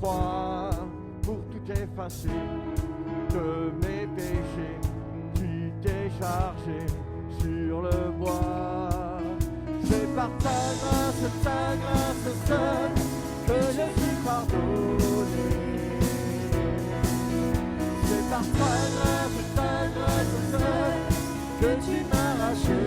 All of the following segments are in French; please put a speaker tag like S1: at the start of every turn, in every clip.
S1: croix pour tout effacer de mes péchés. Tu t'es chargé sur le bois. C'est par ta grâce seule que je suis pardonné. C'est par ta grâce seule que tu m'as racheté.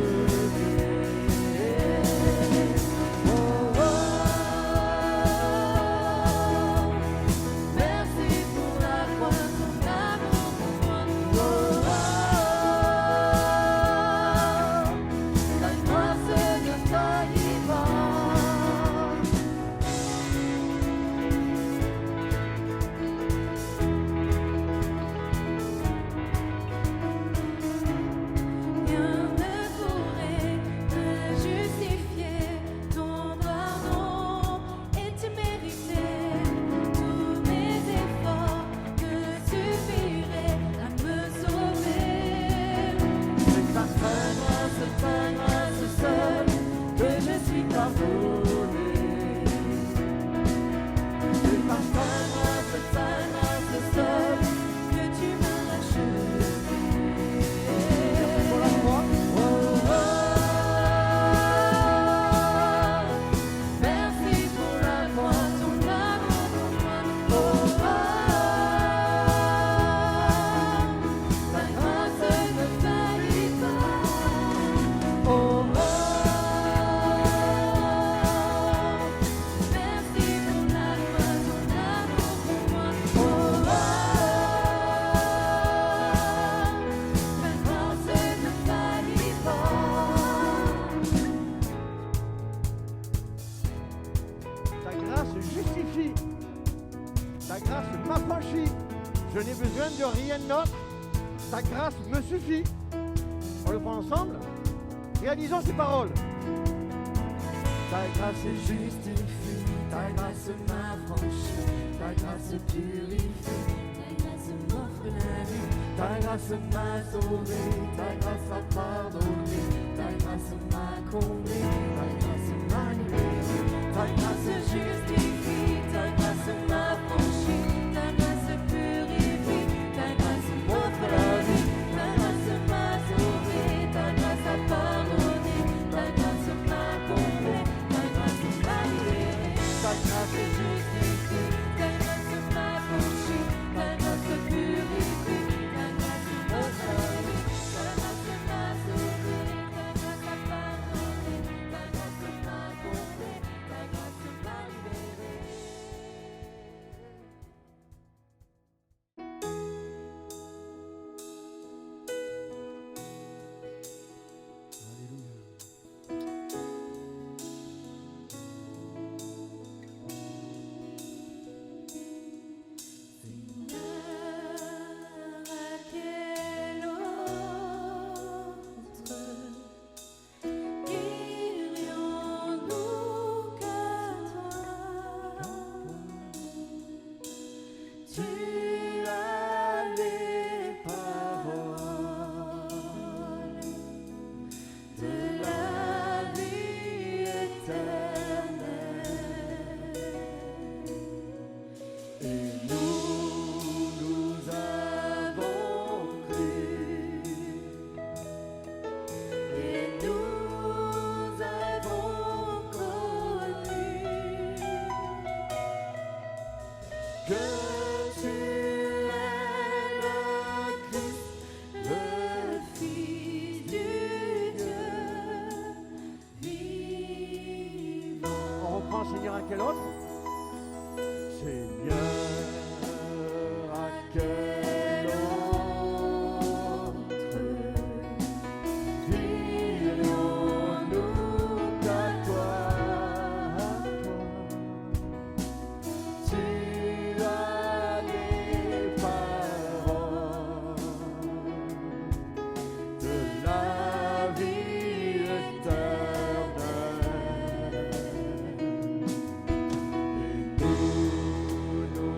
S1: Je n'ai besoin de rien d'autre. Ta grâce me suffit. On le prend ensemble. Réalisons ces paroles.
S2: Ta grâce justifie, ta grâce m'affranchit, ta grâce purifie, ta grâce m'offre la vie, ta grâce m'a sauvé, ta grâce m'a pardonné, ta grâce m'a comblé, ta grâce m'a libéré, ta grâce justifie, ta grâce m'affranchit, ta grâce purifie, ta grâce m'offre la vie, ta grâce m'a sauvé, ta grâce a pardonné, ta grâce m'a comblé, ta grâce m'a libéré, ta grâce justifie, ta grâce m'affranchit, ta grâce purifie, ta grâce m'offre la vie, ta grâce m'a sauvé, ta grâce a pardonné, ta grâce m'a comblé, ta grâce m'a libéré.
S1: Seigneur, à quel autre? Seigneur, à quel autre dirions-nous qu'à toi? Tu as les paroles de la vie éternelle. Nous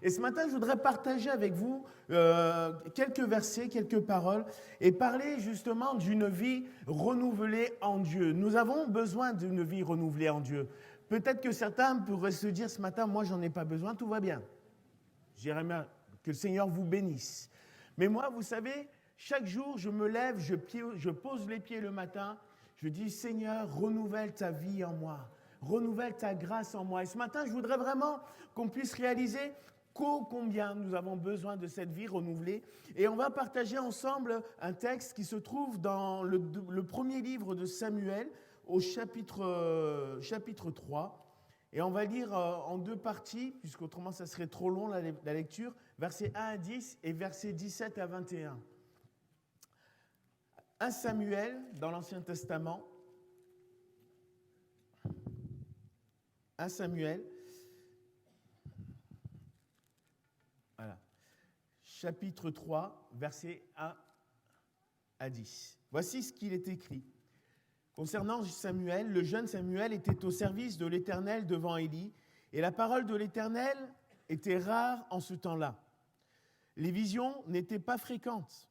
S3: Et ce matin, je voudrais partager avec vous quelques versets, quelques paroles, et parler justement d'une vie renouvelée en Dieu. Nous avons besoin d'une vie renouvelée en Dieu. Peut-être que certains pourraient se dire ce matin, moi, j'en ai pas besoin, tout va bien. Jérémie, que le Seigneur vous bénisse. Mais moi, vous savez, chaque jour, je me lève, je pose les pieds le matin, je dis, Seigneur, renouvelle ta vie en moi, renouvelle ta grâce en moi. Et ce matin, je voudrais vraiment qu'on puisse réaliser combien nous avons besoin de cette vie renouvelée. Et on va partager ensemble un texte qui se trouve dans le premier livre de Samuel, au chapitre 3. Et on va lire en deux parties, puisqu'autrement ça serait trop long la lecture, versets 1 à 10 et versets 17 à 21. 1 Samuel dans l'Ancien Testament. 1 Samuel. Voilà. Chapitre 3, versets 1 à 10. Voici ce qu'il est écrit. Concernant Samuel, le jeune Samuel était au service de l'Éternel devant Élie, et la parole de l'Éternel était rare en ce temps-là. Les visions n'étaient pas fréquentes.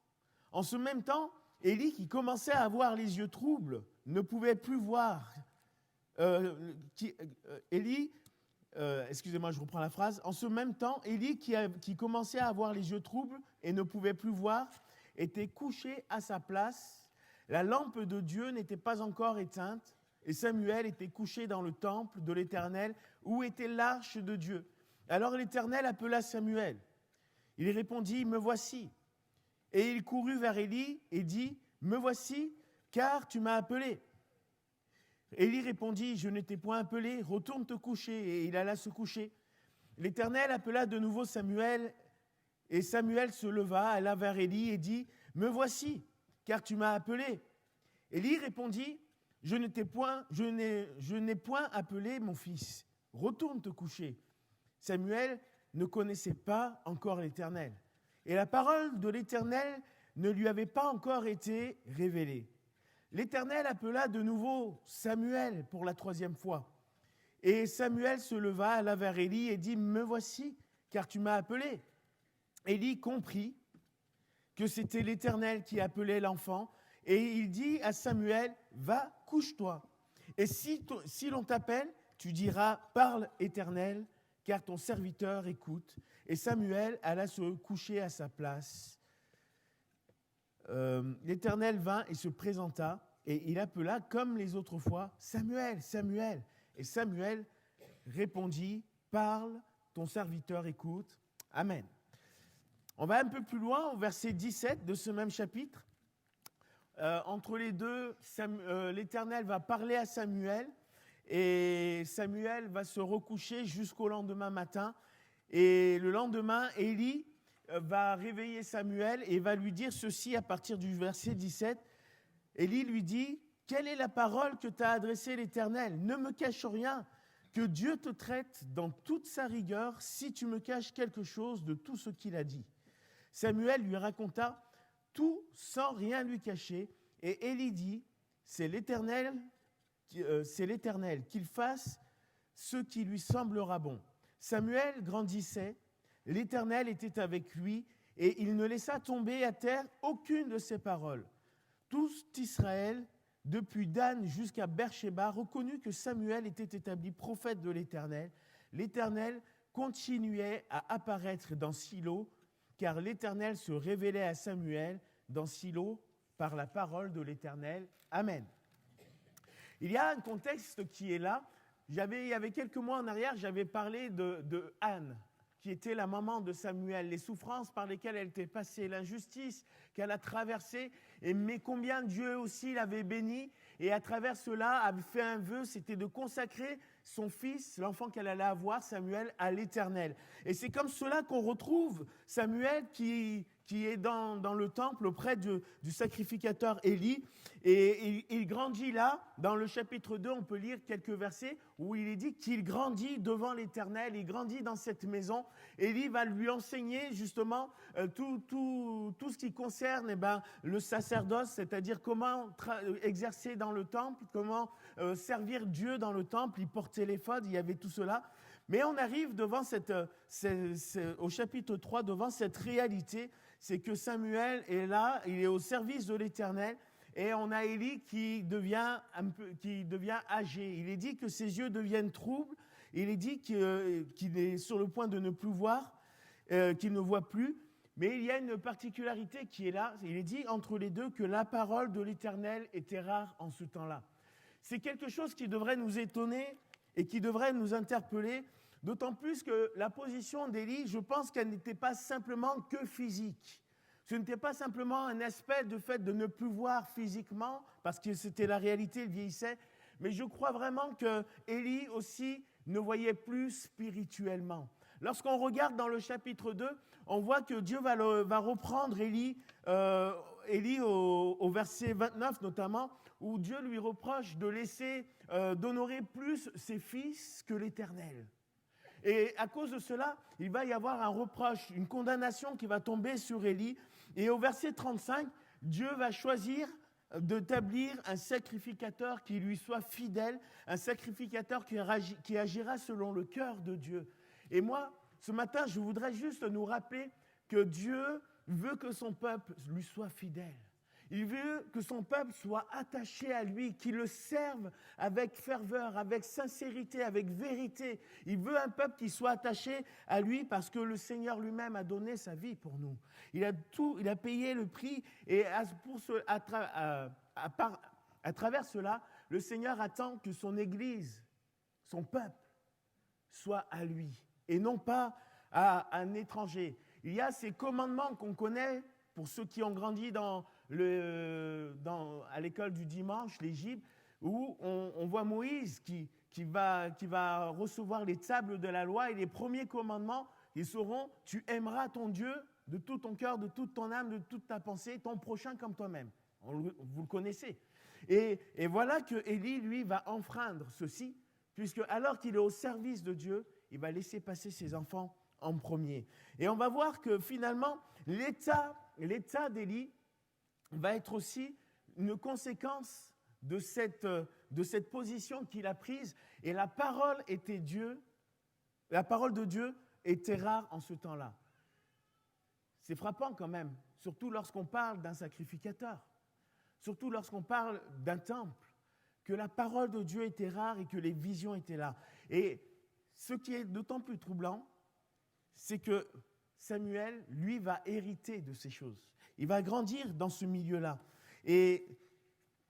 S3: En ce même temps, Élie, qui commençait à avoir les yeux troubles, ne pouvait plus voir. Excusez-moi, je reprends la phrase. En ce même temps, Élie, qui commençait à avoir les yeux troubles et ne pouvait plus voir, était couché à sa place. La lampe de Dieu n'était pas encore éteinte et Samuel était couché dans le temple de l'Éternel où était l'arche de Dieu. Alors l'Éternel appela Samuel. Il répondit, « Me voici ». Et il courut vers Élie et dit, « Me voici, car tu m'as appelé. » Élie répondit, « Je ne t'ai point appelé, retourne te coucher. » Et il alla se coucher. L'Éternel appela de nouveau Samuel, et Samuel se leva, alla vers Élie et dit, « Me voici, car tu m'as appelé. » Élie répondit, « Je n'ai point appelé mon fils, retourne te coucher. » Samuel ne connaissait pas encore l'Éternel, et la parole de l'Éternel ne lui avait pas encore été révélée. L'Éternel appela de nouveau Samuel pour la troisième fois. Et Samuel se leva, alla vers Élie et dit, « Me voici, car tu m'as appelé. » Élie comprit que c'était l'Éternel qui appelait l'enfant, et il dit à Samuel, « Va, couche-toi. Et si l'on t'appelle, tu diras, « Parle, Éternel, car ton serviteur écoute. » Et Samuel alla se coucher à sa place. L'Éternel vint et se présenta, et il appela comme les autres fois, « Samuel, Samuel !» Et Samuel répondit, « Parle, ton serviteur écoute. » Amen. On va un peu plus loin, au verset 17 de ce même chapitre. Entre les deux, l'Éternel va parler à Samuel, et Samuel va se recoucher jusqu'au lendemain matin. Et le lendemain, Élie va réveiller Samuel et va lui dire ceci à partir du verset 17. Élie lui dit, « Quelle est la parole que t'a adressée l'Éternel ? Ne me cache rien, que Dieu te traite dans toute sa rigueur si tu me caches quelque chose de tout ce qu'il a dit. » Samuel lui raconta tout sans rien lui cacher, et Élie dit, « C'est l'Éternel, qu'il fasse ce qui lui semblera bon. » Samuel grandissait, l'Éternel était avec lui, et il ne laissa tomber à terre aucune de ses paroles. Tout Israël, depuis Dan jusqu'à Beersheba, reconnut que Samuel était établi prophète de l'Éternel. L'Éternel continuait à apparaître dans Silo, car l'Éternel se révélait à Samuel dans Silo par la parole de l'Éternel. Amen. Il y a un contexte qui est là. Il y avait quelques mois en arrière, j'avais parlé de Anne, qui était la maman de Samuel, les souffrances par lesquelles elle était passée, l'injustice qu'elle a traversée, mais combien Dieu aussi l'avait bénie, et à travers cela avait fait un vœu, c'était de consacrer son fils, l'enfant qu'elle allait avoir, Samuel, à l'Éternel. Et c'est comme cela qu'on retrouve Samuel qui est dans le temple auprès du sacrificateur Élie. Et il grandit là, dans le chapitre 2, on peut lire quelques versets où il est dit qu'il grandit devant l'Éternel, il grandit dans cette maison. Élie va lui enseigner justement tout ce qui concerne le sacerdoce, c'est-à-dire comment exercer dans le temple, comment servir Dieu dans le temple. Il portait l'éphod, il y avait tout cela. Mais on arrive devant au chapitre 3, devant cette réalité, c'est que Samuel est là, il est au service de l'Éternel, et on a Élie qui devient âgé. Il est dit que ses yeux deviennent troubles, il est dit qu'il est sur le point de ne plus voir, qu'il ne voit plus, mais il y a une particularité qui est là. Il est dit entre les deux que la parole de l'Éternel était rare en ce temps-là. C'est quelque chose qui devrait nous étonner et qui devrait nous interpeller, d'autant plus que la position d'Élie, je pense qu'elle n'était pas simplement que physique. Ce n'était pas simplement un aspect de fait de ne plus voir physiquement, parce que c'était la réalité, il vieillissait, mais je crois vraiment que Élie aussi ne voyait plus spirituellement. Lorsqu'on regarde dans le chapitre 2, on voit que Dieu va reprendre Élie au verset 29 notamment, où Dieu lui reproche d'honorer plus ses fils que l'Éternel. Et à cause de cela, il va y avoir un reproche, une condamnation qui va tomber sur Élie. Et au verset 35, Dieu va choisir d'établir un sacrificateur qui lui soit fidèle, un sacrificateur qui agira selon le cœur de Dieu. Et moi, ce matin, je voudrais juste nous rappeler que Dieu veut que son peuple lui soit fidèle. Il veut que son peuple soit attaché à lui, qu'il le serve avec ferveur, avec sincérité, avec vérité. Il veut un peuple qui soit attaché à lui parce que le Seigneur lui-même a donné sa vie pour nous. Il a payé le prix et à travers cela, le Seigneur attend que son Église, son peuple, soit à lui et non pas à un étranger. Il y a ces commandements qu'on connaît pour ceux qui ont grandi à l'école du dimanche, l'Égypte, où on voit Moïse qui va recevoir les tables de la loi et les premiers commandements, ils seront « Tu aimeras ton Dieu de tout ton cœur, de toute ton âme, de toute ta pensée, ton prochain comme toi-même. » Vous le connaissez. Et voilà que Élie, lui, va enfreindre ceci, puisque alors qu'il est au service de Dieu, il va laisser passer ses enfants en premier. Et on va voir que finalement, l'état d'Élie va être aussi une conséquence de cette position qu'il a prise. Et la parole de Dieu était rare en ce temps-là. C'est frappant quand même, surtout lorsqu'on parle d'un sacrificateur, surtout lorsqu'on parle d'un temple, que la parole de Dieu était rare et que les visions étaient là. Et ce qui est d'autant plus troublant, c'est que Samuel, lui, va hériter de ces choses. Il va grandir dans ce milieu-là. Et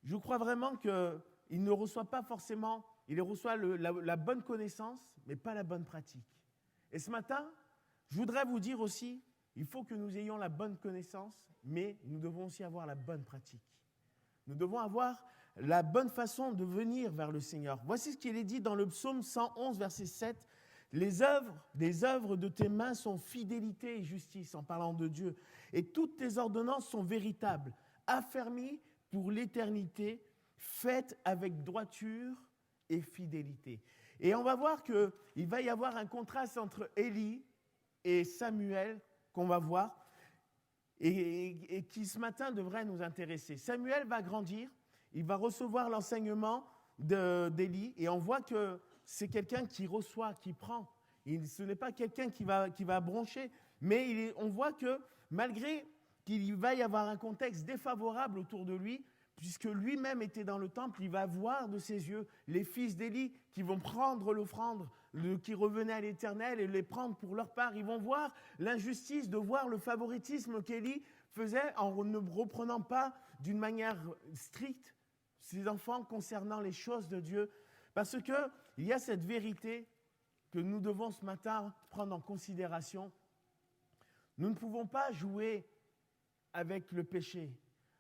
S3: je crois vraiment qu'il ne reçoit pas forcément, il reçoit la bonne connaissance, mais pas la bonne pratique. Et ce matin, je voudrais vous dire aussi, il faut que nous ayons la bonne connaissance, mais nous devons aussi avoir la bonne pratique. Nous devons avoir la bonne façon de venir vers le Seigneur. Voici ce qu'il est dit dans le psaume 111, verset 7. Les œuvres de tes mains sont fidélité et justice, en parlant de Dieu. Et toutes tes ordonnances sont véritables, affermies pour l'éternité, faites avec droiture et fidélité. Et on va voir qu'il va y avoir un contraste entre Élie et Samuel qu'on va voir et qui ce matin devrait nous intéresser. Samuel va grandir, il va recevoir l'enseignement d'Élie et on voit que c'est quelqu'un qui reçoit, qui prend. Ce n'est pas quelqu'un qui va broncher, mais on voit que malgré qu'il va y avoir un contexte défavorable autour de lui, puisque lui-même était dans le temple, il va voir de ses yeux les fils d'Élie qui vont prendre l'offrande qui revenait à l'Éternel et les prendre pour leur part. Ils vont voir l'injustice de voir le favoritisme qu'Élie faisait en ne reprenant pas d'une manière stricte ses enfants concernant les choses de Dieu. Parce qu'il y a cette vérité que nous devons ce matin prendre en considération. Nous ne pouvons pas jouer avec le péché.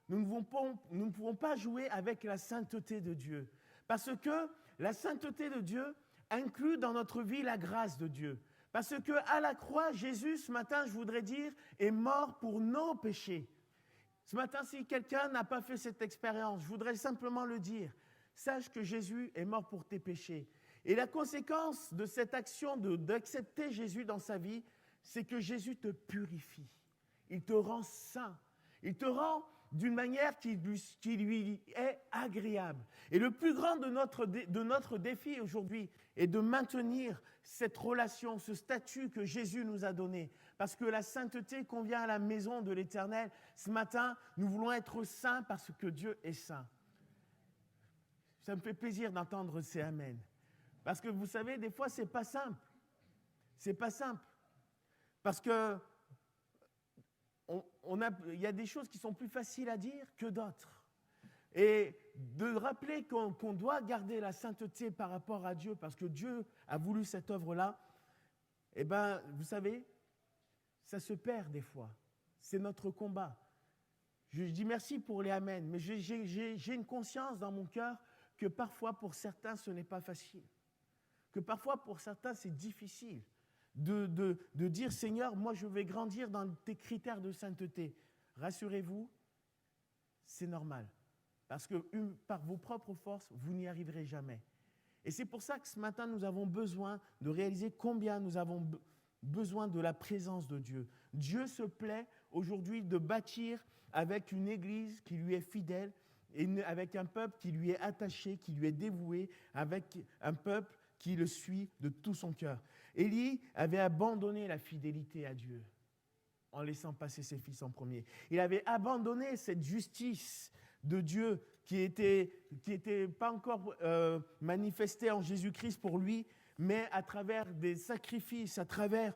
S3: Nous ne pouvons pas jouer avec la sainteté de Dieu. Parce que la sainteté de Dieu inclut dans notre vie la grâce de Dieu. Parce qu'à la croix, Jésus, ce matin, je voudrais dire, est mort pour nos péchés. Ce matin, si quelqu'un n'a pas fait cette expérience, je voudrais simplement le dire. Sache que Jésus est mort pour tes péchés. Et la conséquence de cette action d'accepter Jésus dans sa vie, c'est que Jésus te purifie. Il te rend saint. Il te rend d'une manière qui lui est agréable. Et le plus grand de notre défi aujourd'hui est de maintenir cette relation, ce statut que Jésus nous a donné. Parce que la sainteté convient à la maison de l'Éternel. Ce matin, nous voulons être saints parce que Dieu est saint. Ça me fait plaisir d'entendre ces Amen. Parce que vous savez, des fois, c'est pas simple. C'est pas simple. Parce que il y a des choses qui sont plus faciles à dire que d'autres. Et de rappeler qu'on doit garder la sainteté par rapport à Dieu, parce que Dieu a voulu cette œuvre-là, eh bien, vous savez, ça se perd des fois. C'est notre combat. Je dis merci pour les Amen, mais j'ai une conscience dans mon cœur que parfois, pour certains, ce n'est pas facile. Que parfois, pour certains, c'est difficile de dire, Seigneur, moi, je vais grandir dans tes critères de sainteté. Rassurez-vous, c'est normal. Parce que par vos propres forces, vous n'y arriverez jamais. Et c'est pour ça que ce matin, nous avons besoin de réaliser combien nous avons besoin de la présence de Dieu. Dieu se plaît aujourd'hui de bâtir avec une église qui lui est fidèle, et avec un peuple qui lui est attaché, qui lui est dévoué, avec un peuple qui le suit de tout son cœur. Élie avait abandonné la fidélité à Dieu en laissant passer ses fils en premier. Il avait abandonné cette justice de Dieu qui était pas encore manifestée en Jésus-Christ pour lui, mais à travers des sacrifices, à travers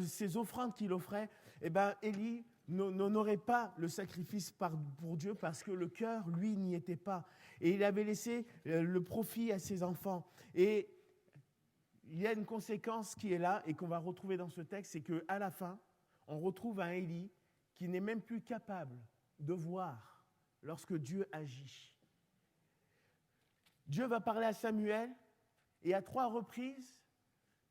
S3: ces offrandes qu'il offrait. Eh bien, Élie n'honorait pas le sacrifice pour Dieu parce que le cœur, lui, n'y était pas. Et il avait laissé le profit à ses enfants. Et il y a une conséquence qui est là et qu'on va retrouver dans ce texte, c'est qu'à la fin, on retrouve un Élie qui n'est même plus capable de voir lorsque Dieu agit. Dieu va parler à Samuel et à 3 reprises,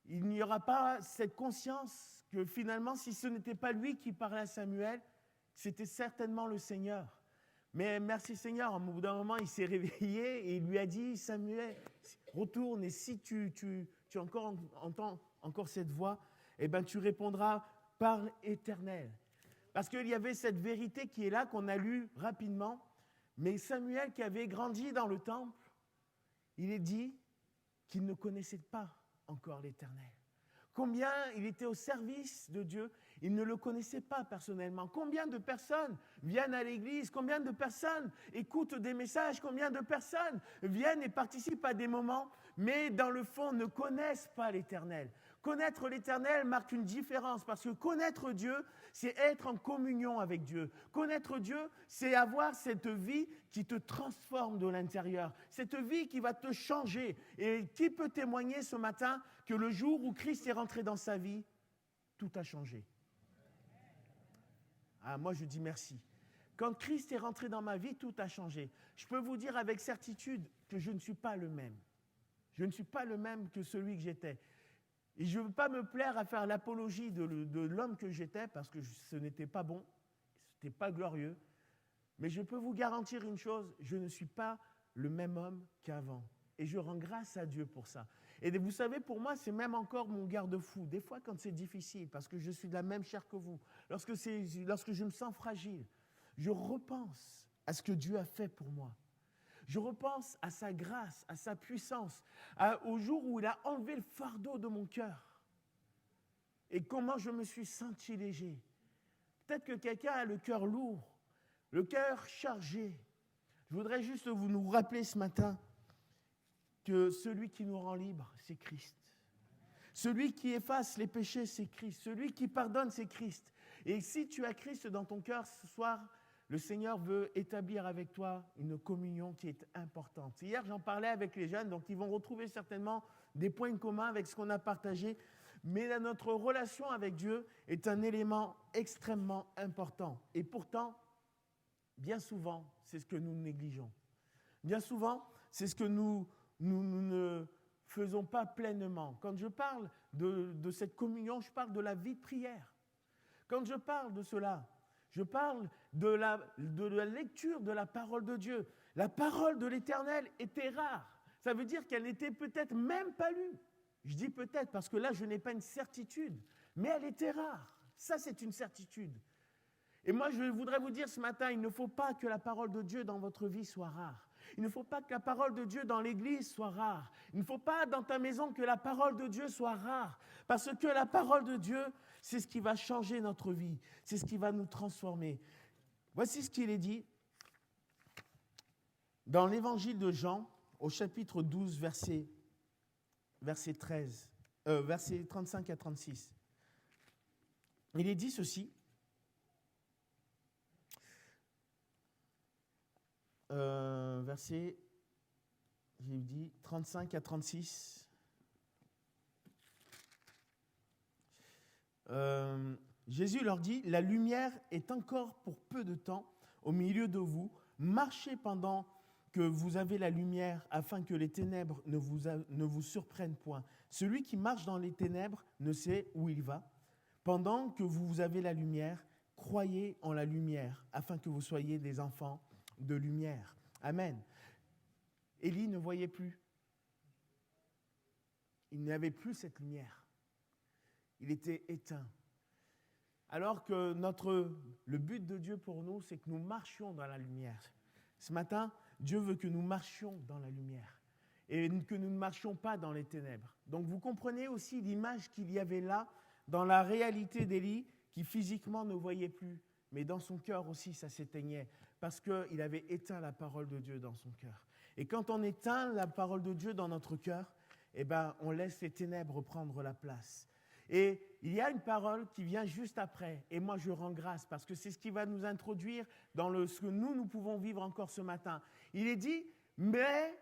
S3: il n'y aura pas cette conscience que finalement, si ce n'était pas lui qui parlait à Samuel, c'était certainement le Seigneur. Mais merci Seigneur, au bout d'un moment, il s'est réveillé et il lui a dit, Samuel, retourne et si tu entends encore cette voix, eh ben, tu répondras par Éternel. Parce qu'il y avait cette vérité qui est là, qu'on a lue rapidement, mais Samuel qui avait grandi dans le temple, il est dit qu'il ne connaissait pas encore l'Éternel. Combien il était au service de Dieu, il ne le connaissait pas personnellement. Combien de personnes viennent à l'église, combien de personnes écoutent des messages, combien de personnes viennent et participent à des moments, mais dans le fond ne connaissent pas l'Éternel. Connaître l'Éternel marque une différence parce que connaître Dieu, c'est être en communion avec Dieu. Connaître Dieu, c'est avoir cette vie qui te transforme de l'intérieur, cette vie qui va te changer. Et qui peut témoigner ce matin que le jour où Christ est rentré dans sa vie, tout a changé? Ah, moi je dis merci. Quand Christ est rentré dans ma vie, tout a changé. Je peux vous dire avec certitude que je ne suis pas le même. Je ne suis pas le même que celui que j'étais. Et je ne veux pas me plaire à faire l'apologie de l'homme que j'étais parce que ce n'était pas bon, ce n'était pas glorieux. Mais je peux vous garantir une chose, je ne suis pas le même homme qu'avant. Et je rends grâce à Dieu pour ça. Et vous savez, pour moi, c'est même encore mon garde-fou. Des fois, quand c'est difficile, parce que je suis de la même chair que vous, lorsque je me sens fragile, je repense à ce que Dieu a fait pour moi. Je repense à sa grâce, à sa puissance, au jour où il a enlevé le fardeau de mon cœur. Et comment je me suis senti léger. Peut-être que quelqu'un a le cœur lourd, le cœur chargé. Je voudrais juste nous rappeler ce matin que celui qui nous rend libres, c'est Christ. Celui qui efface les péchés, c'est Christ. Celui qui pardonne, c'est Christ. Et si tu as Christ dans ton cœur ce soir, le Seigneur veut établir avec toi une communion qui est importante. Hier, j'en parlais avec les jeunes, donc ils vont retrouver certainement des points communs avec ce qu'on a partagé. Mais notre relation avec Dieu est un élément extrêmement important. Et pourtant, bien souvent, c'est ce que nous négligeons. Bien souvent, c'est ce que nous ne faisons pas pleinement. Quand je parle de cette communion, je parle de la vie de prière. Quand je parle de cela, je parle de la lecture de la parole de Dieu. La parole de l'Éternel était rare. Ça veut dire qu'elle n'était peut-être même pas lue. Je dis peut-être parce que là, je n'ai pas une certitude. Mais elle était rare. Ça, c'est une certitude. Et moi, je voudrais vous dire ce matin, il ne faut pas que la parole de Dieu dans votre vie soit rare. Il ne faut pas que la parole de Dieu dans l'église soit rare. Il ne faut pas dans ta maison que la parole de Dieu soit rare. Parce que la parole de Dieu, c'est ce qui va changer notre vie. C'est ce qui va nous transformer. Voici ce qu'il est dit dans l'évangile de Jean, au chapitre 12, versets 35 à 36. Il est dit ceci. Versets, j'ai dit 35 à 36. Jésus leur dit, la lumière est encore pour peu de temps au milieu de vous. Marchez pendant que vous avez la lumière, afin que les ténèbres ne vous surprennent point. Celui qui marche dans les ténèbres ne sait où il va. Pendant que vous avez la lumière, croyez en la lumière, afin que vous soyez des enfants de lumière. Amen. Élie ne voyait plus. Il n'avait plus cette lumière. Il était éteint. Alors que le but de Dieu pour nous, c'est que nous marchions dans la lumière. Ce matin, Dieu veut que nous marchions dans la lumière et que nous ne marchions pas dans les ténèbres. Donc vous comprenez aussi l'image qu'il y avait là dans la réalité d'Élie, qui physiquement ne voyait plus, mais dans son cœur aussi ça s'éteignait, parce qu'il avait éteint la parole de Dieu dans son cœur. Et quand on éteint la parole de Dieu dans notre cœur, on laisse les ténèbres prendre la place. Et il y a une parole qui vient juste après, et moi je rends grâce, parce que c'est ce qui va nous introduire dans ce que nous pouvons vivre encore ce matin. Il est dit, mais,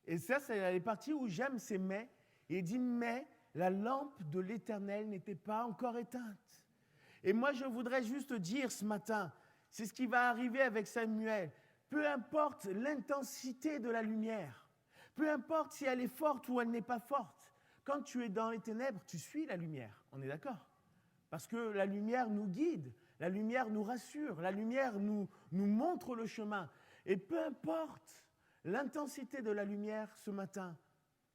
S3: et ça c'est les parties où j'aime ces mais, il est dit, mais la lampe de l'Éternel n'était pas encore éteinte. Et moi je voudrais juste dire ce matin, c'est ce qui va arriver avec Samuel, peu importe l'intensité de la lumière, peu importe si elle est forte ou elle n'est pas forte, quand tu es dans les ténèbres, tu suis la lumière, on est d'accord? Parce que la lumière nous guide, la lumière nous rassure, la lumière nous montre le chemin. Et peu importe l'intensité de la lumière ce matin,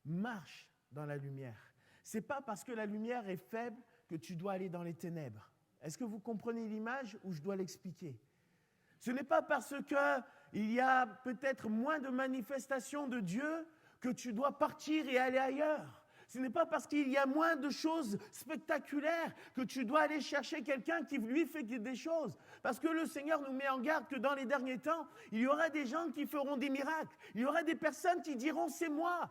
S3: marche dans la lumière. Ce n'est pas parce que la lumière est faible que tu dois aller dans les ténèbres. Est-ce que vous comprenez l'image ou je dois l'expliquer? Ce n'est pas parce qu'il y a peut-être moins de manifestations de Dieu que tu dois partir et aller ailleurs. Ce n'est pas parce qu'il y a moins de choses spectaculaires que tu dois aller chercher quelqu'un qui lui fait des choses. Parce que le Seigneur nous met en garde que dans les derniers temps, il y aura des gens qui feront des miracles. Il y aura des personnes qui diront « c'est moi ».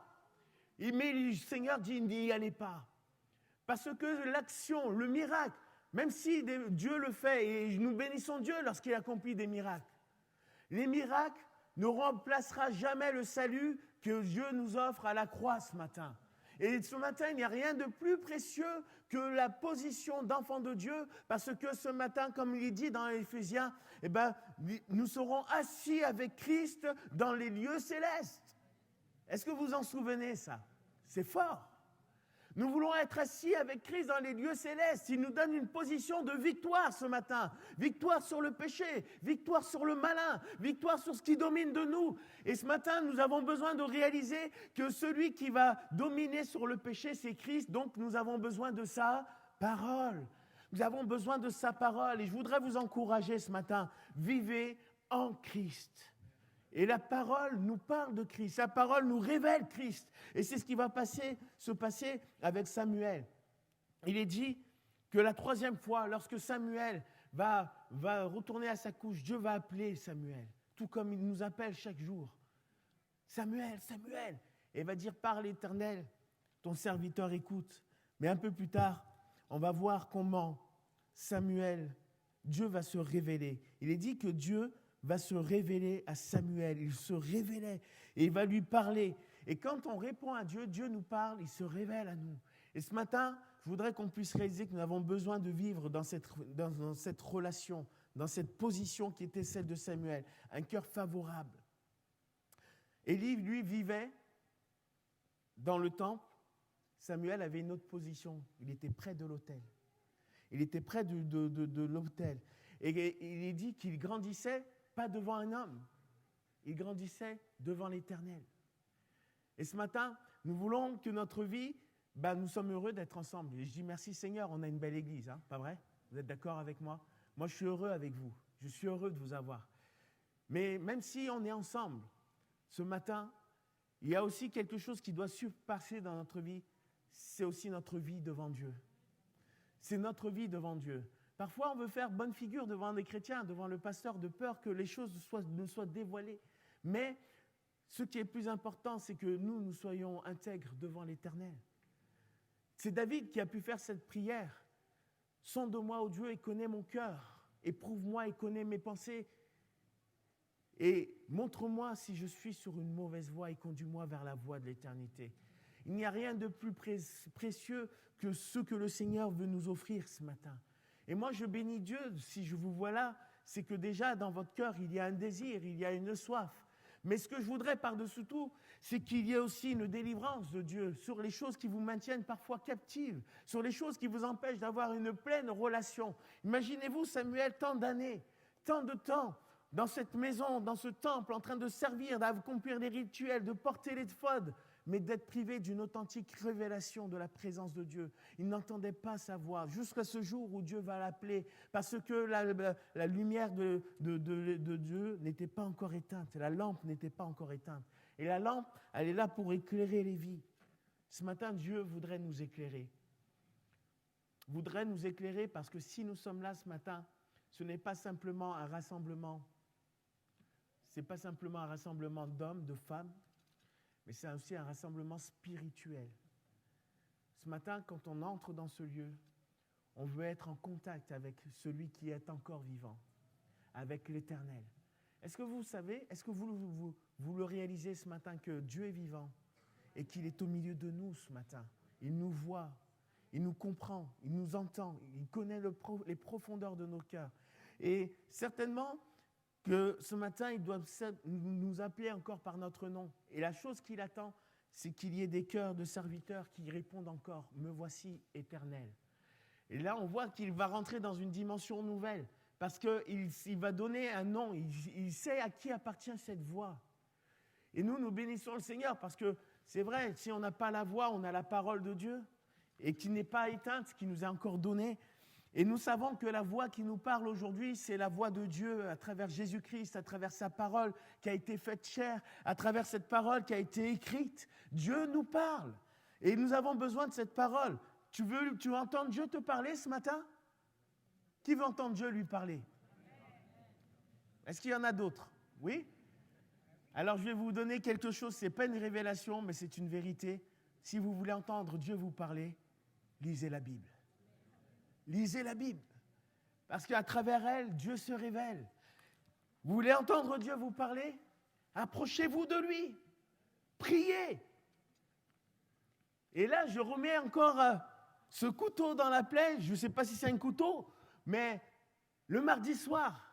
S3: Mais le Seigneur dit « n'y allez pas ». Parce que l'action, le miracle, même si Dieu le fait, et nous bénissons Dieu lorsqu'il accomplit des miracles, les miracles ne remplacera jamais le salut que Dieu nous offre à la croix ce matin. Et ce matin, il n'y a rien de plus précieux que la position d'enfant de Dieu, parce que ce matin, comme il est dit dans Éphésiens, nous serons assis avec Christ dans les lieux célestes. Est-ce que vous en souvenez ça? C'est fort. Nous voulons être assis avec Christ dans les lieux célestes. Il nous donne une position de victoire ce matin. Victoire sur le péché, victoire sur le malin, victoire sur ce qui domine de nous. Et ce matin, nous avons besoin de réaliser que celui qui va dominer sur le péché, c'est Christ. Donc, nous avons besoin de sa parole. Nous avons besoin de sa parole. Et je voudrais vous encourager ce matin. Vivez en Christ. Et la parole nous parle de Christ. La parole nous révèle Christ. Et c'est ce qui va se passer avec Samuel. Il est dit que la troisième fois, lorsque Samuel va retourner à sa couche, Dieu va appeler Samuel, tout comme il nous appelle chaque jour. Samuel, Samuel. Et il va dire, parle l'Éternel, ton serviteur écoute. Mais un peu plus tard, on va voir comment Dieu va se révéler. Il est dit que Dieu va se révéler à Samuel. Il se révélait et il va lui parler. Et quand on répond à Dieu, Dieu nous parle, il se révèle à nous. Et ce matin, je voudrais qu'on puisse réaliser que nous avons besoin de vivre dans cette relation, dans cette position qui était celle de Samuel, un cœur favorable. Élie, lui, vivait dans le temple. Samuel avait une autre position. Il était près de l'autel. Il était près de l'autel. Et il est dit qu'il grandissait pas devant un homme. Il grandissait devant l'Éternel. Et ce matin, nous voulons que notre vie, nous sommes heureux d'être ensemble. Et je dis merci Seigneur, on a une belle église, hein, pas vrai? Vous êtes d'accord avec moi? Moi, je suis heureux avec vous. Je suis heureux de vous avoir. Mais même si on est ensemble, ce matin, il y a aussi quelque chose qui doit surpasser dans notre vie. C'est aussi notre vie devant Dieu. C'est notre vie devant Dieu. Parfois, on veut faire bonne figure devant les chrétiens, devant le pasteur, de peur que les choses ne soient dévoilées. Mais ce qui est plus important, c'est que nous soyons intègres devant l'Éternel. C'est David qui a pu faire cette prière. « Sonde-moi, ô Dieu, et connais mon cœur. Éprouve-moi et connais mes pensées. Et montre-moi si je suis sur une mauvaise voie et conduis-moi vers la voie de l'éternité. » Il n'y a rien de plus précieux que ce que le Seigneur veut nous offrir ce matin. Et moi, je bénis Dieu, si je vous vois là, c'est que déjà dans votre cœur, il y a un désir, il y a une soif. Mais ce que je voudrais par-dessus tout, c'est qu'il y ait aussi une délivrance de Dieu sur les choses qui vous maintiennent parfois captives, sur les choses qui vous empêchent d'avoir une pleine relation. Imaginez-vous Samuel, tant d'années, tant de temps, dans cette maison, dans ce temple, en train de servir, d'accomplir les rituels, de porter l'éphod, mais d'être privé d'une authentique révélation de la présence de Dieu. Il n'entendait pas sa voix, jusqu'à ce jour où Dieu va l'appeler, parce que la lumière de Dieu n'était pas encore éteinte, la lampe n'était pas encore éteinte. Et la lampe, elle est là pour éclairer les vies. Ce matin, Dieu voudrait nous éclairer. Voudrait nous éclairer parce que si nous sommes là ce matin, ce n'est pas simplement un rassemblement. Ce n'est pas simplement un rassemblement d'hommes, de femmes, mais c'est aussi un rassemblement spirituel. Ce matin, quand on entre dans ce lieu, on veut être en contact avec celui qui est encore vivant, avec l'Éternel. Est-ce que vous savez, est-ce que vous le réalisez ce matin que Dieu est vivant et qu'il est au milieu de nous ce matin? Il nous voit, il nous comprend, il nous entend, il connaît les profondeurs de nos cœurs. Et certainement que ce matin, il doit nous appeler encore par notre nom. Et la chose qu'il attend, c'est qu'il y ait des cœurs de serviteurs qui répondent encore « Me voici, Éternel ». Et là, on voit qu'il va rentrer dans une dimension nouvelle parce qu'il va donner un nom. Il sait à qui appartient cette voix. Et nous bénissons le Seigneur parce que c'est vrai, si on n'a pas la voix, on a la parole de Dieu et qui n'est pas éteinte, qui nous est encore donnée. Et nous savons que la voix qui nous parle aujourd'hui, c'est la voix de Dieu à travers Jésus-Christ, à travers sa parole qui a été faite chair, à travers cette parole qui a été écrite. Dieu nous parle. Et nous avons besoin de cette parole. Tu veux entendre Dieu te parler ce matin? Qui veut entendre Dieu lui parler? Est-ce qu'il y en a d'autres? Oui? Alors je vais vous donner quelque chose, ce n'est pas une révélation, mais c'est une vérité. Si vous voulez entendre Dieu vous parler, lisez la Bible. Lisez la Bible, parce qu'à travers elle, Dieu se révèle. Vous voulez entendre Dieu vous parler? Approchez-vous de lui. Priez. Et là, je remets encore ce couteau dans la plaie. Je ne sais pas si c'est un couteau, mais le mardi soir,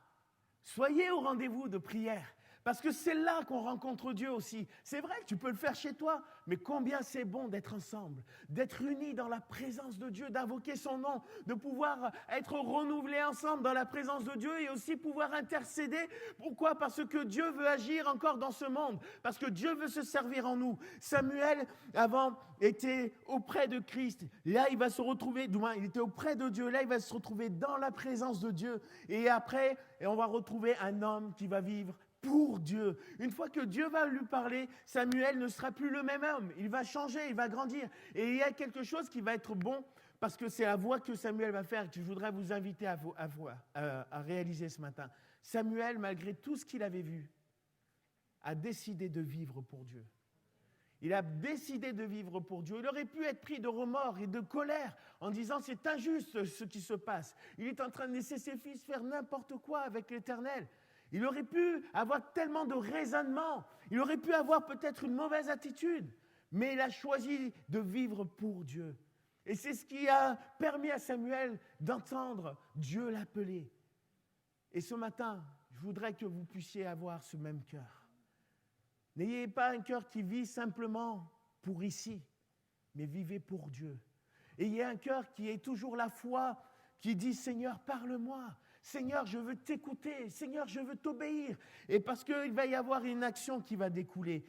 S3: soyez au rendez-vous de prière. Parce que c'est là qu'on rencontre Dieu aussi. C'est vrai que tu peux le faire chez toi, mais combien c'est bon d'être ensemble, d'être unis dans la présence de Dieu, d'invoquer son nom, de pouvoir être renouvelés ensemble dans la présence de Dieu et aussi pouvoir intercéder. Pourquoi? Parce que Dieu veut agir encore dans ce monde, parce que Dieu veut se servir en nous. Samuel, avant, était auprès de Christ. Là, il va se retrouver, du moins, il était auprès de Dieu. Là, il va se retrouver dans la présence de Dieu. Et après, on va retrouver un homme qui va vivre pour Dieu. Une fois que Dieu va lui parler, Samuel ne sera plus le même homme. Il va changer, il va grandir. Et il y a quelque chose qui va être bon, parce que c'est la voix que Samuel va faire, que je voudrais vous inviter à réaliser ce matin. Samuel, malgré tout ce qu'il avait vu, a décidé de vivre pour Dieu. Il a décidé de vivre pour Dieu. Il aurait pu être pris de remords et de colère en disant « c'est injuste ce qui se passe ». Il est en train de laisser ses fils faire n'importe quoi avec l'Éternel. Il aurait pu avoir tellement de raisonnement. Il aurait pu avoir peut-être une mauvaise attitude. Mais il a choisi de vivre pour Dieu. Et c'est ce qui a permis à Samuel d'entendre Dieu l'appeler. Et ce matin, je voudrais que vous puissiez avoir ce même cœur. N'ayez pas un cœur qui vit simplement pour ici, mais vivez pour Dieu. Ayez un cœur qui ait toujours la foi, qui dit « Seigneur, parle-moi ». Seigneur, je veux t'écouter. Seigneur, je veux t'obéir. Et parce qu'il va y avoir une action qui va découler.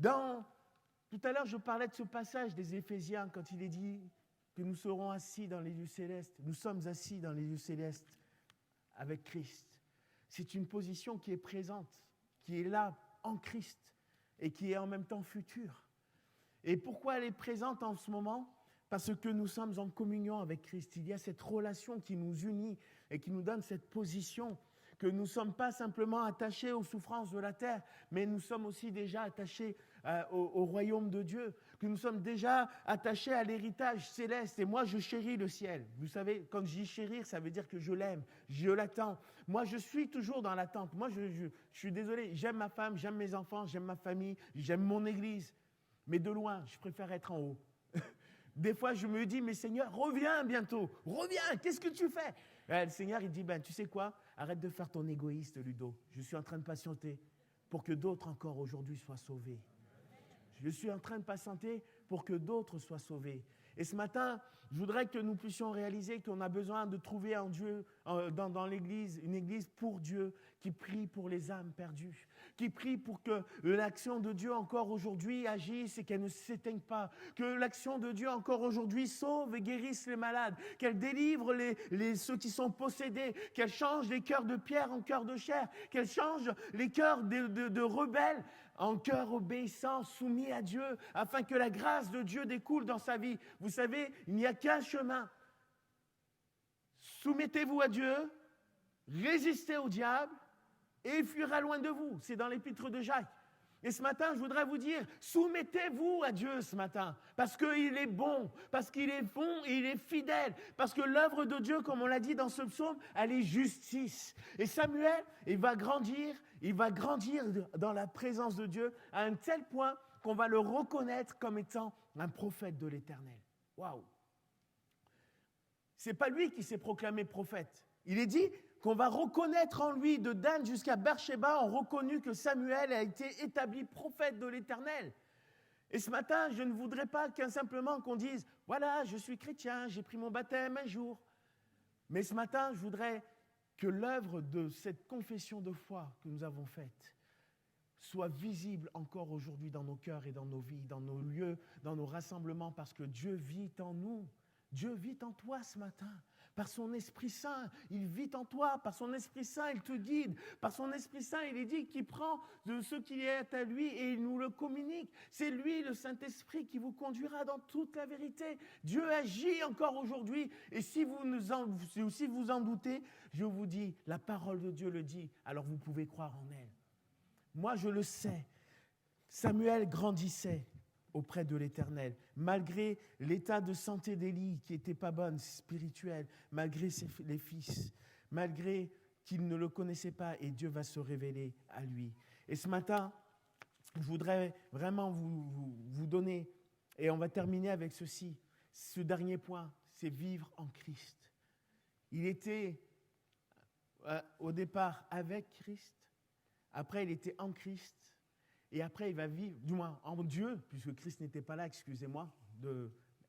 S3: Tout à l'heure, je parlais de ce passage des Éphésiens quand il est dit que nous serons assis dans les lieux célestes. Nous sommes assis dans les lieux célestes avec Christ. C'est une position qui est présente, qui est là en Christ et qui est en même temps future. Et pourquoi elle est présente en ce moment ? Parce que nous sommes en communion avec Christ. Il y a cette relation qui nous unit et qui nous donne cette position, que nous ne sommes pas simplement attachés aux souffrances de la terre, mais nous sommes aussi déjà attachés au royaume de Dieu, que nous sommes déjà attachés à l'héritage céleste. Et moi, je chéris le ciel. Vous savez, quand je dis chérir, ça veut dire que je l'aime, je l'attends. Moi, je suis toujours dans l'attente. Moi, je suis désolé, j'aime ma femme, j'aime mes enfants, j'aime ma famille, j'aime mon église. Mais de loin, je préfère être en haut. Des fois, je me dis, mais Seigneur, reviens bientôt. Reviens, qu'est-ce que tu fais ? Le Seigneur, il dit, tu sais quoi ? Arrête de faire ton égoïste, Ludo. Je suis en train de patienter pour que d'autres encore aujourd'hui soient sauvés. Je suis en train de patienter pour que d'autres soient sauvés. Et ce matin, je voudrais que nous puissions réaliser qu'on a besoin de trouver en Dieu, dans l'Église, une Église pour Dieu, qui prie pour les âmes perdues, qui prie pour que l'action de Dieu encore aujourd'hui agisse et qu'elle ne s'éteigne pas, que l'action de Dieu encore aujourd'hui sauve et guérisse les malades, qu'elle délivre ceux qui sont possédés, qu'elle change les cœurs de pierre en cœurs de chair, qu'elle change les cœurs de rebelles en cœur obéissant, soumis à Dieu, afin que la grâce de Dieu découle dans sa vie. Vous savez, il n'y a qu'un chemin. Soumettez-vous à Dieu, résistez au diable, et il fuira loin de vous. C'est dans l'épître de Jacques. Et ce matin, je voudrais vous dire, soumettez-vous à Dieu ce matin, parce qu'il est bon, parce qu'il est bon et il est fidèle, parce que l'œuvre de Dieu, comme on l'a dit dans ce psaume, elle est justice. Et Samuel, il va grandir dans la présence de Dieu à un tel point qu'on va le reconnaître comme étant un prophète de l'Éternel. Waouh! C'est pas lui qui s'est proclamé prophète. Il est dit qu'on va reconnaître en lui, de Dan jusqu'à Beersheba, on reconnu que Samuel a été établi prophète de l'Éternel. Et ce matin, je ne voudrais pas simplement qu'on dise, voilà, je suis chrétien, j'ai pris mon baptême un jour. Mais ce matin, je voudrais que l'œuvre de cette confession de foi que nous avons faite soit visible encore aujourd'hui dans nos cœurs et dans nos vies, dans nos lieux, dans nos rassemblements, parce que Dieu vit en nous. Dieu vit en toi ce matin. Par son Esprit Saint, il vit en toi. Par son Esprit Saint, il te guide. Par son Esprit Saint, il est dit qu'il prend de ce qui est à lui et il nous le communique. C'est lui, le Saint-Esprit, qui vous conduira dans toute la vérité. Dieu agit encore aujourd'hui. Et si vous en doutez, je vous dis, la parole de Dieu le dit, alors vous pouvez croire en elle. Moi, je le sais. Samuel grandissait auprès de l'Éternel, malgré l'état de santé d'Élie qui n'était pas bonne, spirituelle, malgré les fils, malgré qu'il ne le connaissait pas, et Dieu va se révéler à lui. Et ce matin, je voudrais vraiment vous donner, et on va terminer avec ceci, ce dernier point, c'est vivre en Christ. Il était au départ avec Christ, après il était en Christ, et après, il va vivre, du moins en Dieu, puisque Christ n'était pas là, excusez-moi.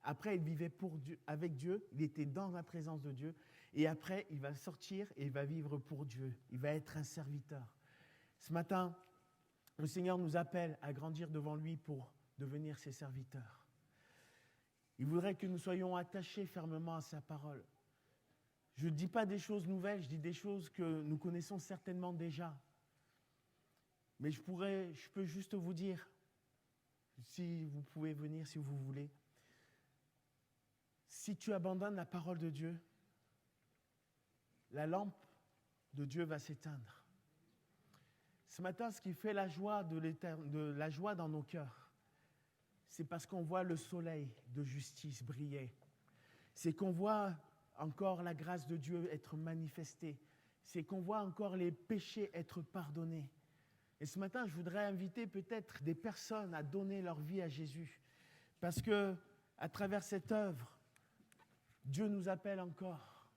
S3: Après, il vivait pour Dieu, avec Dieu, il était dans la présence de Dieu. Et après, il va sortir et il va vivre pour Dieu. Il va être un serviteur. Ce matin, le Seigneur nous appelle à grandir devant lui pour devenir ses serviteurs. Il voudrait que nous soyons attachés fermement à sa parole. Je ne dis pas des choses nouvelles, je dis des choses que nous connaissons certainement déjà. Mais je peux juste vous dire, si vous pouvez venir, si vous voulez, si tu abandonnes la parole de Dieu, la lampe de Dieu va s'éteindre. Ce matin, ce qui fait la joie la joie dans nos cœurs, c'est parce qu'on voit le soleil de justice briller. C'est qu'on voit encore la grâce de Dieu être manifestée. C'est qu'on voit encore les péchés être pardonnés. Et ce matin, je voudrais inviter peut-être des personnes à donner leur vie à Jésus. Parce que, à travers cette œuvre, Dieu nous appelle encore.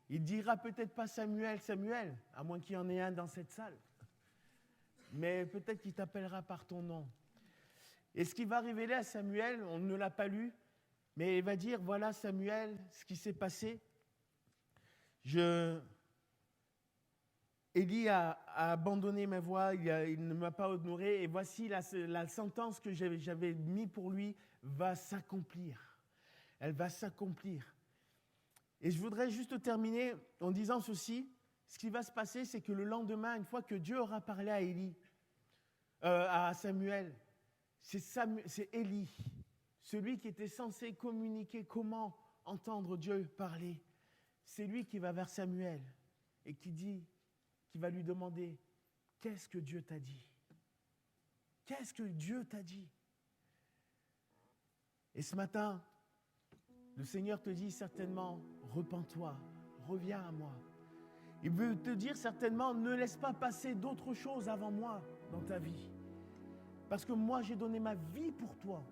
S3: Il dira peut-être pas Samuel, Samuel, à moins qu'il y en ait un dans cette salle. Mais peut-être qu'il t'appellera par ton nom. Et ce qui va révéler à Samuel, on ne l'a pas lu, mais il va dire, voilà Samuel, ce qui s'est passé. Élie a abandonné ma voix, il ne m'a pas honoré, et voici la sentence que j'avais mise pour lui va s'accomplir. Elle va s'accomplir. Et je voudrais juste terminer en disant ceci. Ce qui va se passer, c'est que le lendemain, une fois que Dieu aura parlé à Samuel, c'est Élie, celui qui était censé communiquer comment entendre Dieu parler. C'est lui qui va vers Samuel et qui va lui demander « Qu'est-ce que Dieu t'a dit ?» Qu'est-ce que Dieu t'a dit? Et ce matin, le Seigneur te dit certainement, repens-toi, reviens à moi. Il veut te dire certainement, ne laisse pas passer d'autres choses avant moi dans ta vie. Parce que moi, j'ai donné ma vie pour toi.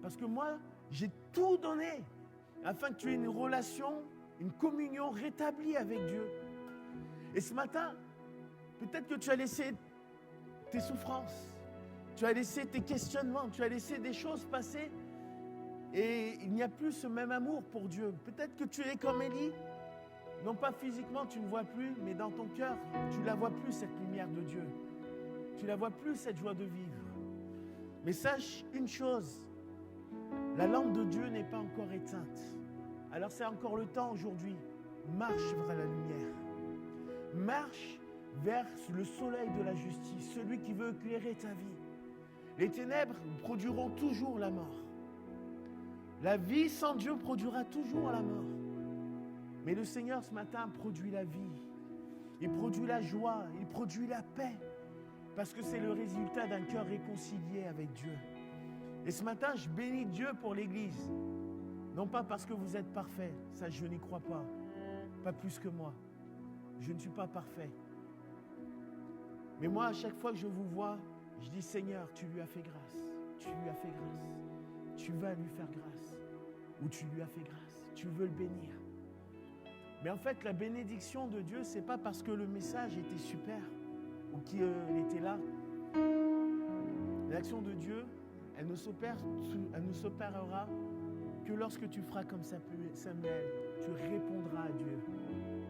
S3: Parce que moi, j'ai tout donné afin que tu aies une relation, une communion rétablie avec Dieu. Et ce matin, peut-être que tu as laissé tes souffrances, tu as laissé tes questionnements, tu as laissé des choses passer et il n'y a plus ce même amour pour Dieu. Peut-être que tu es comme Élie, non pas physiquement, tu ne vois plus, mais dans ton cœur, tu ne la vois plus, cette lumière de Dieu. Tu ne la vois plus, cette joie de vivre. Mais sache une chose, la lampe de Dieu n'est pas encore éteinte. Alors c'est encore le temps aujourd'hui. Marche vers la lumière. Marche vers le soleil de la justice, celui qui veut éclairer ta vie. Les ténèbres produiront toujours la mort. La vie sans Dieu produira toujours la mort. Mais le Seigneur ce matin produit la vie. Il produit la joie, il produit la paix. Parce que c'est le résultat d'un cœur réconcilié avec Dieu. Et ce matin, je bénis Dieu pour l'Église. Non pas parce que vous êtes parfaits, ça je n'y crois pas. Pas plus que moi. Je ne suis pas parfait. Mais moi, à chaque fois que je vous vois, je dis Seigneur, tu lui as fait grâce. Tu lui as fait grâce. Tu vas lui faire grâce. Ou tu lui as fait grâce. Tu veux le bénir. Mais en fait, la bénédiction de Dieu, c'est pas parce que le message était super ou qu'il était là. L'action de Dieu, elle ne s'opérera que lorsque tu feras comme Samuel. Tu répondras à Dieu.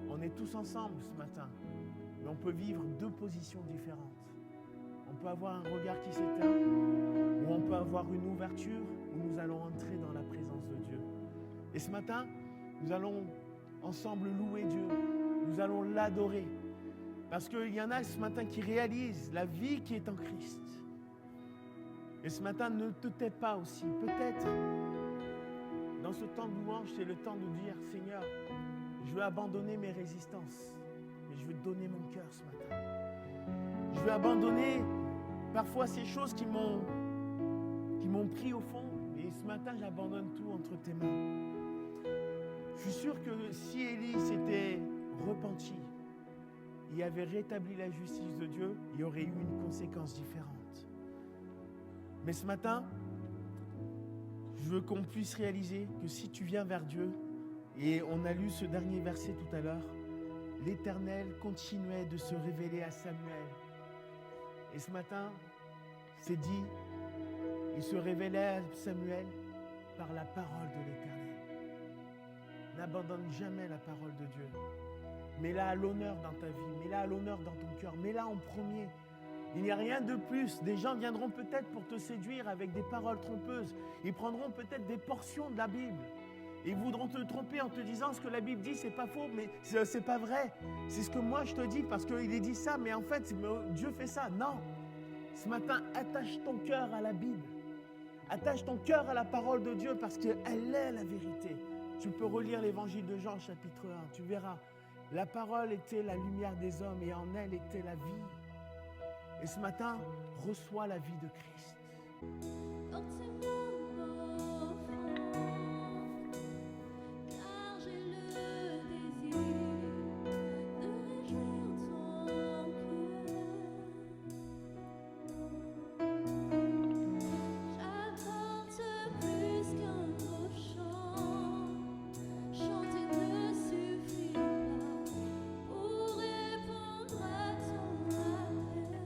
S3: On est tous ensemble ce matin, mais on peut vivre deux positions différentes. On peut avoir un regard qui s'éteint, ou on peut avoir une ouverture où nous allons entrer dans la présence de Dieu. Et ce matin, nous allons ensemble louer Dieu. Nous allons l'adorer. Parce qu'il y en a ce matin qui réalisent la vie qui est en Christ. Et ce matin, ne te tais pas aussi. Peut-être, dans ce temps de louange, c'est le temps de dire, Seigneur, je veux abandonner mes résistances, mais je veux te donner mon cœur ce matin. Je veux abandonner parfois ces choses qui m'ont pris au fond, et ce matin, j'abandonne tout entre tes mains. Je suis sûr que si Élie s'était repenti, il avait rétabli la justice de Dieu, il y aurait eu une conséquence différente. Mais ce matin, je veux qu'on puisse réaliser que si tu viens vers Dieu, et on a lu ce dernier verset tout à l'heure, l'Éternel continuait de se révéler à Samuel. Et ce matin, c'est dit, il se révélait à Samuel par la parole de l'Éternel. N'abandonne jamais la parole de Dieu. Mets-la à l'honneur dans ta vie, mets-la à l'honneur dans ton cœur, mets-la en premier. Il n'y a rien de plus. Des gens viendront peut-être pour te séduire avec des paroles trompeuses. Ils prendront peut-être des portions de la Bible. Ils voudront te tromper en te disant ce que la Bible dit, c'est pas faux, mais c'est pas vrai. C'est ce que moi je te dis parce qu'il est dit ça, mais en fait, Dieu fait ça. Non. Ce matin, attache ton cœur à la Bible. Attache ton cœur à la parole de Dieu parce qu'elle est la vérité. Tu peux relire l'évangile de Jean, chapitre 1, tu verras. La parole était la lumière des hommes et en elle était la vie. Et ce matin, reçois la vie de Christ.
S2: Car j'ai le désir de réjouir ton cœur. J'apporte plus qu'un beau chant. Chanter ne suffit pas pour répondre à ton appel.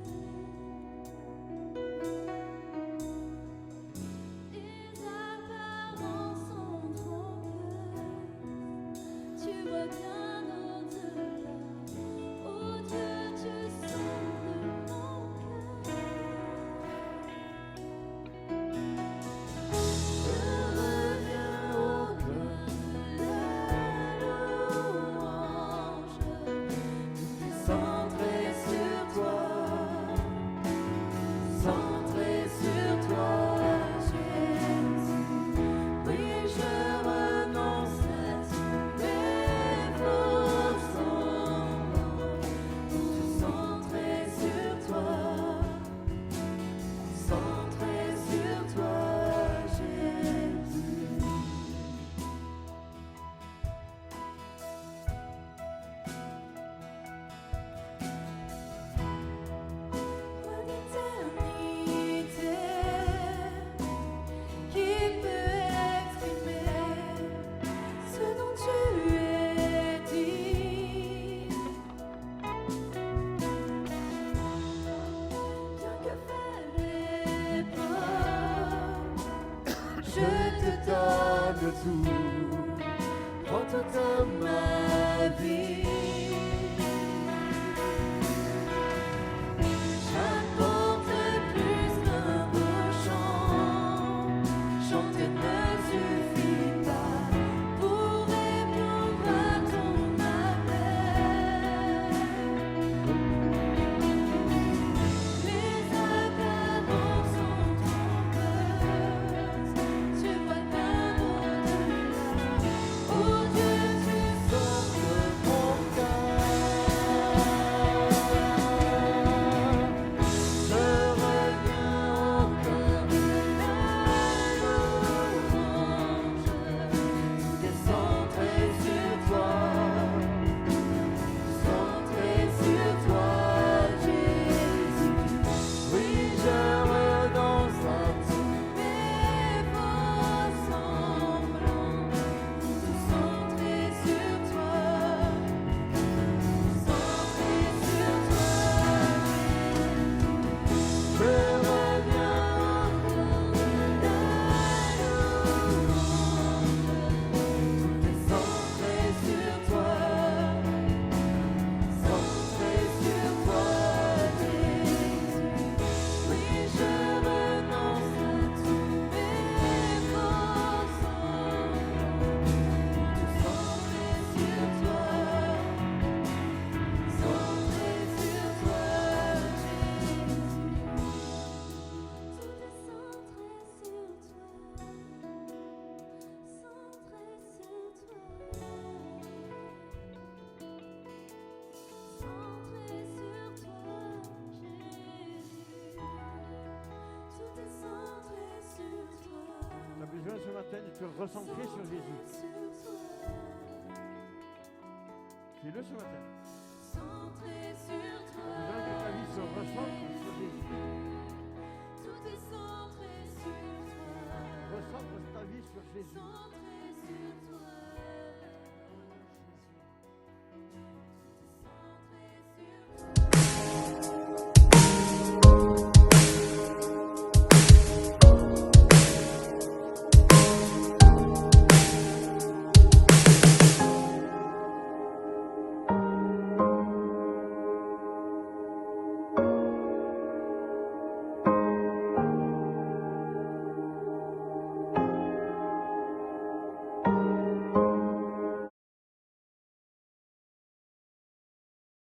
S2: Je te donne tout, prends toute ma vie. J'apporte plus qu'un beau chant, chanter ne suffit pas pour répondre à ton appel. Les accablants sont trompeuses, tu vois bien au-delà. Oh Dieu, tu sondes mon cœur. Je reviens encore la louange, tout est centré sur toi, centré sur toi, Jésus. Oui, je renonce à tous mes faux semblants, tout centré sur toi, centré sur toi. Je reviens encore la louange, tout est centré sur toi, centré sur toi, Jésus. Oui, je renonce à tous mes faux semblants, tout centré sur toi, centré sur toi, Jésus. Tout est centré sur toi, centré sur toi, centré sur toi, Jésus. Tout est centré sur toi.
S1: Tu as besoin ce matin de te recentrer sur Jésus. Fais-le ce matin.
S2: Centré sur
S1: Tu as besoin que ta vie se recentre sur Jésus.
S2: tout est centré sur toi.
S1: Recentre ta vie sur Jésus.
S2: Centré